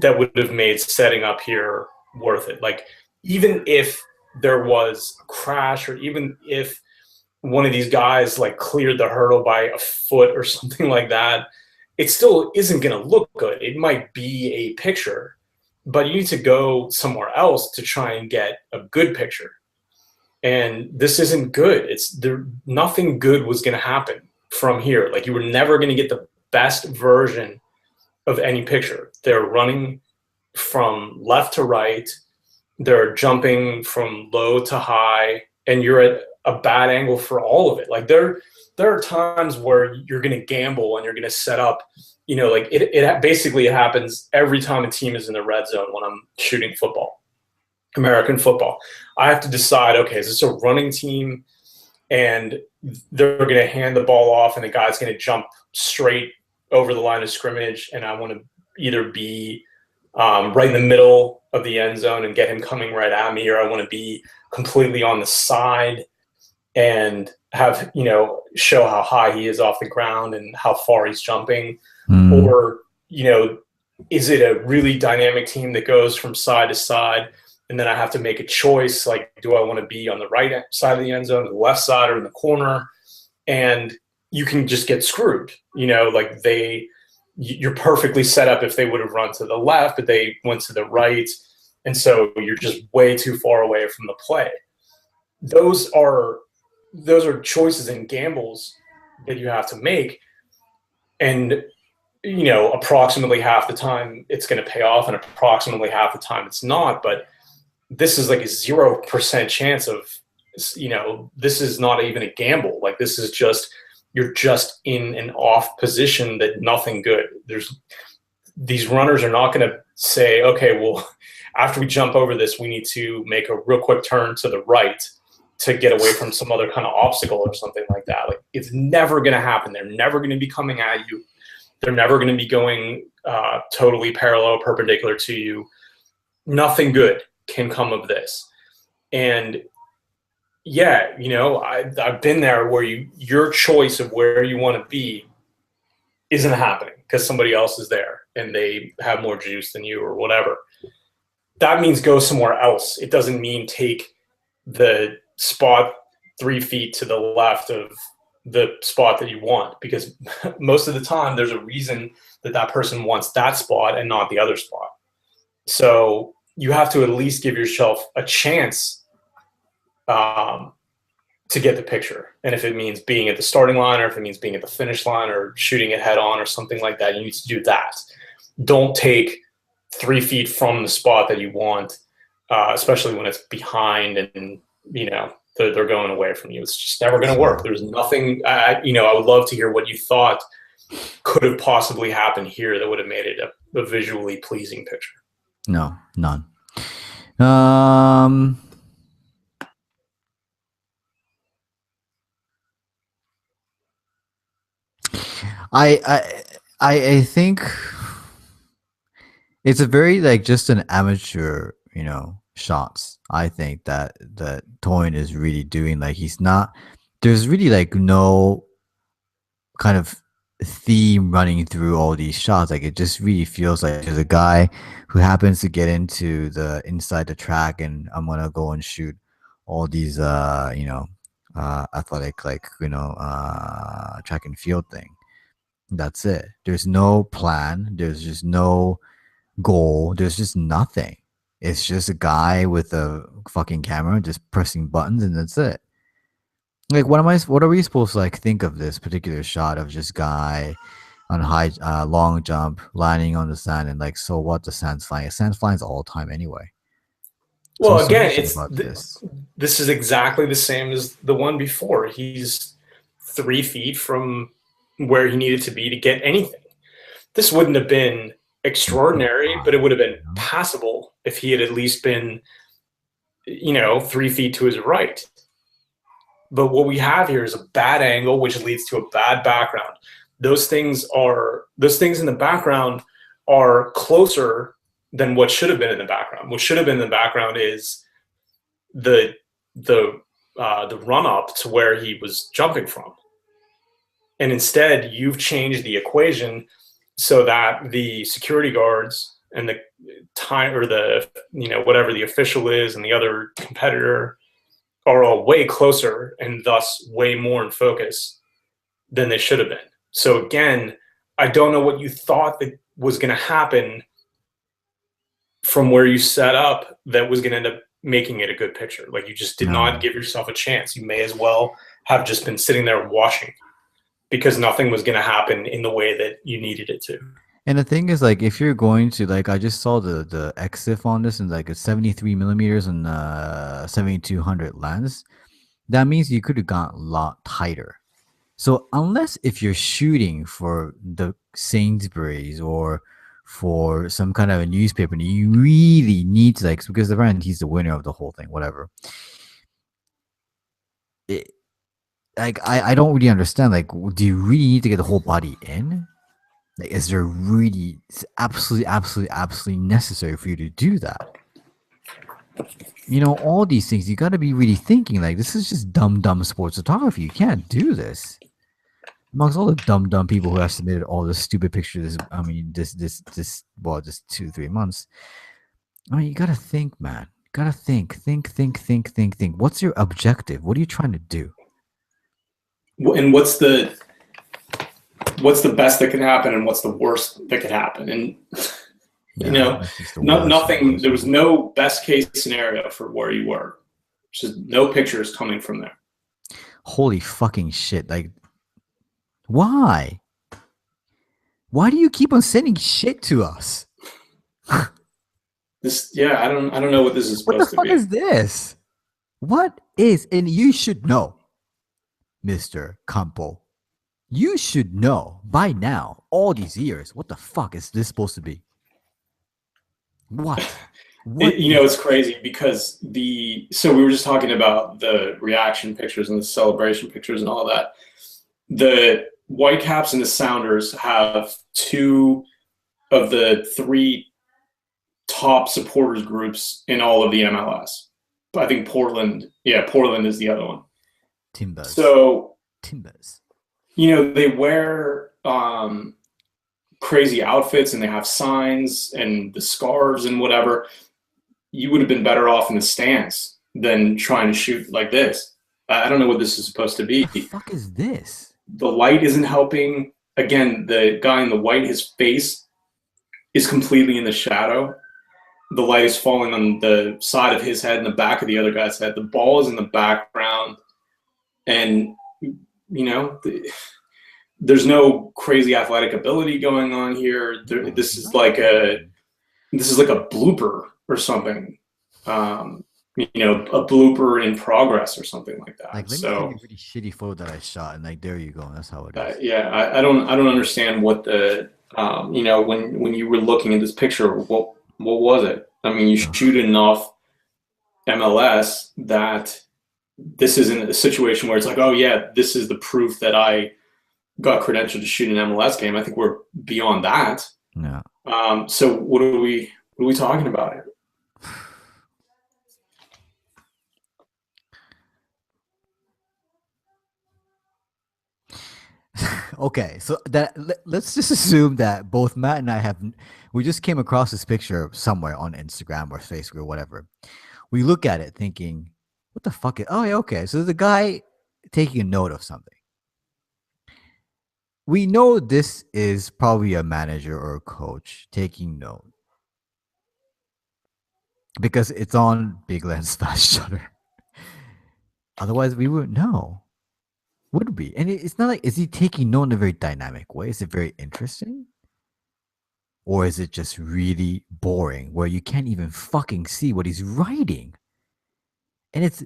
that would have made setting up here worth it. Like, even if there was a crash, or even if one of these guys like cleared the hurdle by a foot or something like that, it still isn't going to look good. It might be a picture, but you need to go somewhere else to try and get a good picture. And this isn't good. Nothing good was going to happen from here. Like, you were never going to get the best version of any picture. They're running from left to right. They're jumping from low to high, and you're at a bad angle for all of it. Like, there are times where you're going to gamble and you're going to set up, like it basically happens every time a team is in the red zone when I'm shooting football, American football. I have to decide, okay, is this a running team? And they're going to hand the ball off and the guy's going to jump straight over the line of scrimmage, and I want to either be right in the middle of the end zone and get him coming right at me, or I want to be completely on the side and have, show how high he is off the ground and how far he's jumping. Or, is it a really dynamic team that goes from side to side, and then I have to make a choice, like, do I want to be on the right side of the end zone, the left side, or in the corner? And you can just get screwed, like you're perfectly set up if they would have run to the left, but they went to the right. And so you're just way too far away from the play. Those are choices and gambles that you have to make. And, approximately half the time it's going to pay off, and approximately half the time it's not. But this is like a 0% chance of, this is not even a gamble. Like, this is just, you're just in an off position that nothing good. These runners are not going to say, okay, well, after we jump over this, we need to make a real quick turn to the right to get away from some other kind of obstacle or something like that. Like, it's never going to happen. They're never going to be coming at you. They're never going to be going totally parallel, perpendicular to you. Nothing good can come of this. And yeah, I've been there where your choice of where you want to be isn't happening because somebody else is there and they have more juice than you or whatever. That means go somewhere else. It doesn't mean take the spot 3 feet to the left of the spot that you want, because most of the time there's a reason that person wants that spot and not the other spot. So you have to at least give yourself a chance to get the picture. And if it means being at the starting line, or if it means being at the finish line, or shooting it head on or something like that, you need to do that. Don't take 3 feet from the spot that you want, especially when it's behind and, they're going away from you. It's just never going to work. There's nothing, I would love to hear what you thought could have possibly happened here that would have made it a visually pleasing picture. No, none. I think it's a very just an amateur, shots. I think that Toyin is really doing, there's really no kind of theme running through all these shots. Like, it just really feels like there's a guy who happens to get into the inside the track, and I'm gonna go and shoot all these athletic, like, track and field thing. That's it. There's no plan. There's just no goal. There's just nothing. It's just a guy with a fucking camera just pressing buttons, and that's it. Like, what are we supposed to like think of this particular shot of just guy on high long jump landing on the sand, and like, so what, the sand's flying? Sand's flying all the time anyway. So Well, what's the again, bullshit about this? this is exactly the same as the one before. He's 3 feet from where he needed to be to get anything. This wouldn't have been extraordinary, but it would have been passable if he had at least been, 3 feet to his right. But what we have here is a bad angle, which leads to a bad background. Those things in the background are closer than what should have been in the background. What should have been in the background is the run up to where he was jumping from. And instead, you've changed the equation so that the security guards and the time, or the, whatever the official is, and the other competitor are all way closer and thus way more in focus than they should have been. So again, I don't know what you thought that was going to happen from where you set up that was going to end up making it a good picture. Like, you just did not give yourself a chance. You may as well have just been sitting there watching, because nothing was going to happen in the way that you needed it to. And the thing is, like, if you're going to, like, I just saw the EXIF on this, and like, it's 73 millimeters and 7200 lens. That means you could have gone a lot tighter. So unless if you're shooting for the Sainsbury's or for some kind of a newspaper, and you really need to, like, because the brand, he's the winner of the whole thing, whatever. Like, I don't really understand. Like, do you really need to get the whole body in? Like, is there really, it's absolutely necessary for you to do that? All these things, you got to be really thinking, like, this is just dumb sports photography. You can't do this. Amongst all the dumb people who have submitted all the stupid pictures, this 2-3 months. You got to think, man. You got to think. What's your objective? What are you trying to do? And what's the best that can happen, and what's the worst that could happen? And nothing. There was no best case scenario for where you were. Just no pictures coming from there. Holy fucking shit! Like, why? Why do you keep on sending shit to us? I don't know what this is supposed to be. What the fuck is this? What is? And you should know, Mr. Campo. You should know by now, all these years, what the fuck is this supposed to be? What? It's crazy because so we were just talking about the reaction pictures and the celebration pictures and all that. The Whitecaps and the Sounders have 2 of the 3 top supporters groups in all of the MLS. But I think Portland is the other one. Timbers. So Timbers. They wear crazy outfits, and they have signs and the scarves and whatever. You would have been better off in the stands than trying to shoot like this. I don't know what this is supposed to be. What the fuck is this? The light isn't helping. Again, the guy in the white, his face is completely in the shadow. The light is falling on the side of his head and the back of the other guy's head. The ball is in the background. And there's no crazy athletic ability going on here. This is like a blooper or something. A blooper in progress or something like that. Like, let me see a really shitty photo that I shot, and like, there you go. That's how it is. I don't understand what the when you were looking at this picture, what was it? You shoot enough MLS that this isn't a situation where it's like, oh yeah, this is the proof that I got credentialed to shoot an MLS game. I think we're beyond that. Yeah. So what are we talking about here? Okay, so let's just assume that both Matt and I we just came across this picture somewhere on Instagram or Facebook or whatever. We look at it thinking, what the fuck oh yeah, okay. So the guy taking a note of something. We know this is probably a manager or a coach taking note because it's on big lens fast shutter. Otherwise, we wouldn't know, would we? And it's not like, is he taking note in a very dynamic way? Is it very interesting? Or is it just really boring where you can't even fucking see what he's writing? And it's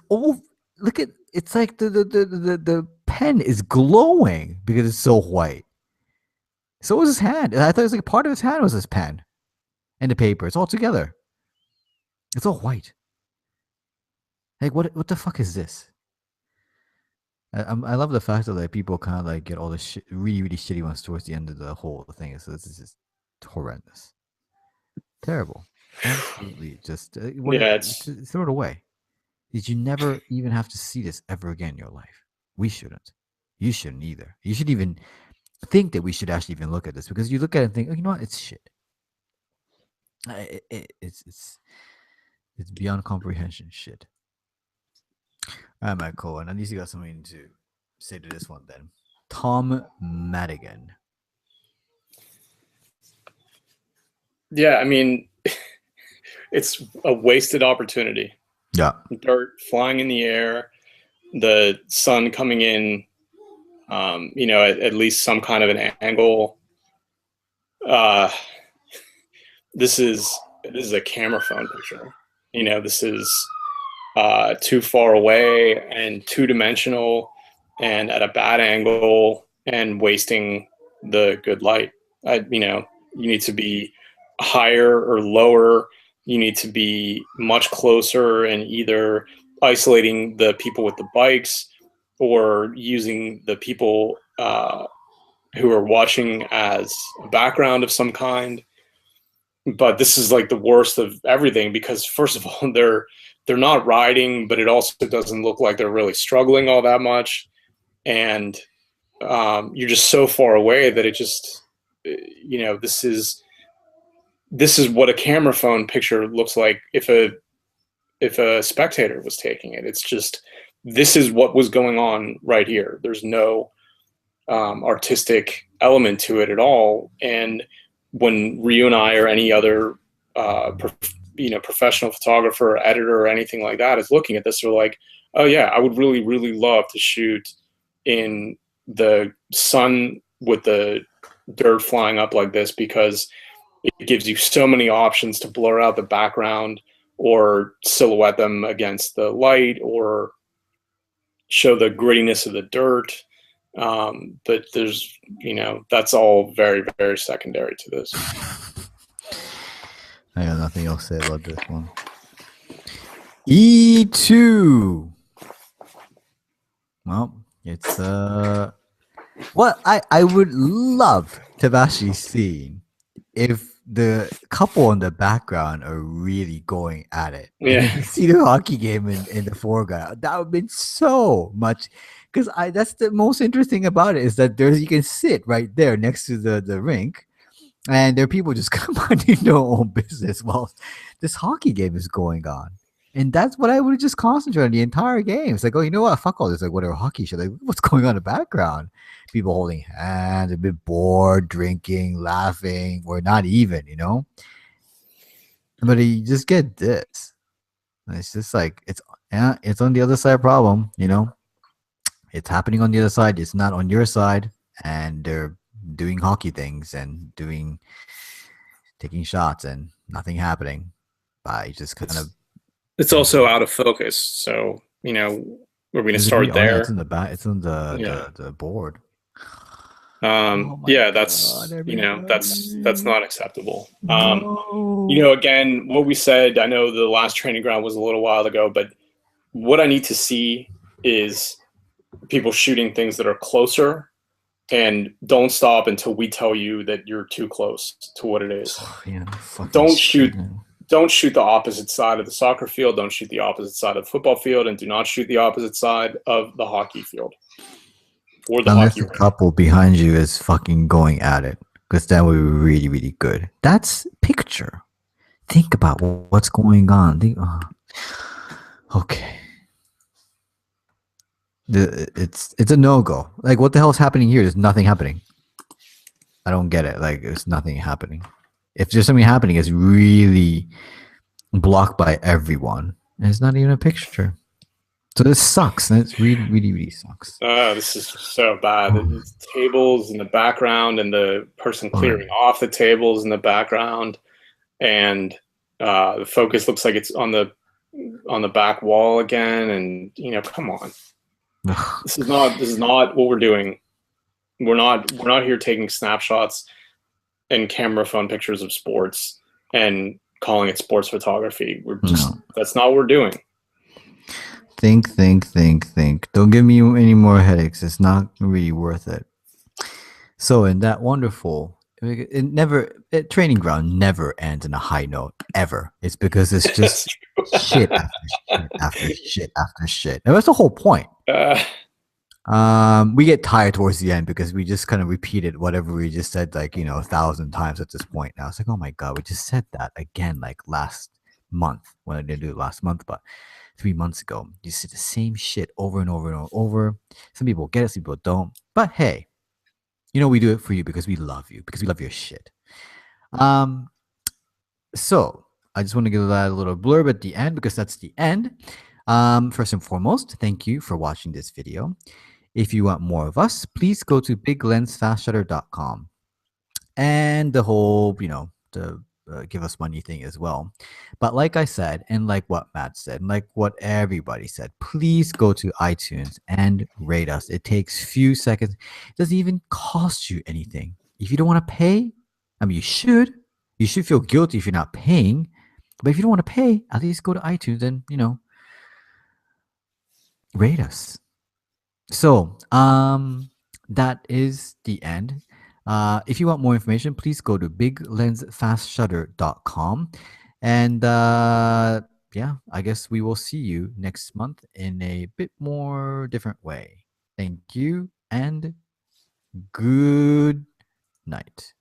all, look at, it's like the pen is glowing because it's so white. So was his hand. I thought it was like part of his hand was his pen and the paper. It's all together. It's all white. Like what the fuck is this? I love the fact that like people kind of like get all the really really shitty ones towards the end of the whole thing. So this is just horrendous, terrible, absolutely. Just throw it away. Did you never even have to see this ever again in your life? We shouldn't. You shouldn't either. You should even think that we should actually even look at this because you look at it and think, oh, you know what? It's shit. It's beyond comprehension shit. All right, Michael, and at least you got something to say to this one then. Tom Madigan. Yeah, I mean, it's a wasted opportunity. Yeah. Dirt flying in the air, the sun coming in, at least some kind of an angle. This is a camera phone picture. This is too far away and two-dimensional and at a bad angle and wasting the good light. You need to be higher or lower. You need to be much closer and either isolating the people with the bikes or using the people who are watching as a background of some kind. But this is like the worst of everything because first of all, they're not riding, but it also doesn't look like they're really struggling all that much. And you're just so far away that it just, this is what a camera phone picture looks like if a spectator was taking it. It's just, this is what was going on right here. There's no artistic element to it at all. And when Ryu and I or any other professional photographer, editor, or anything like that is looking at this, they're like, oh yeah, I would really, really love to shoot in the sun with the dirt flying up like this because it gives you so many options to blur out the background or silhouette them against the light or show the grittiness of the dirt. But there's, that's all very, very secondary to this. I got nothing else to say about this one. E2. Well, it's what I would love to have actually seen if the couple in the background are really going at it. Yeah. You see the hockey game in the foreground. That would have been so much, because that's the most interesting about it is that you can sit right there next to the rink, and there are people just minding their own business while this hockey game is going on. And that's what I would just concentrate on the entire game. It's like, oh, you know what? Fuck all this, like whatever hockey shit. Like, what's going on in the background? People holding hands, a bit bored, drinking, laughing, or not even, But you just get this. And it's just like it's on the other side problem, It's happening on the other side. It's not on your side, and they're doing hockey things and taking shots and nothing happening by just kind of. It's also out of focus, so we're going to start there. It's in the back. It's on the board. That's that's not acceptable. Again, what we said. I know the last training ground was a little while ago, but what I need to see is people shooting things that are closer, and don't stop until we tell you that you're too close to what it is. Don't shoot the opposite side of the soccer field. Don't shoot the opposite side of the football field, and do not shoot the opposite side of the hockey field or the unless hockey the couple behind you is fucking going at it, because that would be really, really good. That's picture. Think about what's going on. Okay. It's a no-go. Like, what the hell is happening here? There's nothing happening. I don't get it. Like, there's nothing happening. If there's something happening, it's really blocked by everyone. And it's not even a picture. So this sucks. And it's really, really, really sucks. This is so bad. The tables in the background and the person clearing off the tables in the background, and the focus looks like it's on the back wall again. And come on, this is not what we're doing. We're not here taking snapshots and camera phone pictures of sports and calling it sports photography. That's not what we're doing. Think. Don't give me any more headaches. It's not really worth it. So in that wonderful, training ground never ends in a high note ever. It's because it's just shit after shit. And that's the whole point. We get tired towards the end because we just kind of repeated whatever we just said, like, 1,000 times at this point now. It's like, oh my God, we just said that again, like last month. Well, I didn't do it last month, but 3 months ago. You see the same shit over and over and over. Some people get it, some people don't. But hey, we do it for you because we love you, because we love your shit. So I just want to give that a little blurb at the end because that's the end. First and foremost, thank you for watching this video. If you want more of us, please go to biglensfastshutter.com and the whole, the give us money thing as well. But like I said, and like what Matt said, and like what everybody said, please go to iTunes and rate us. It takes few seconds. It doesn't even cost you anything. If you don't want to pay, I mean, you should feel guilty if you're not paying. But if you don't want to pay, at least go to iTunes and, rate us. So, that is the end. If you want more information, please go to biglensfastshutter.com. And yeah, I guess we will see you next month in a bit more different way. Thank you and good night.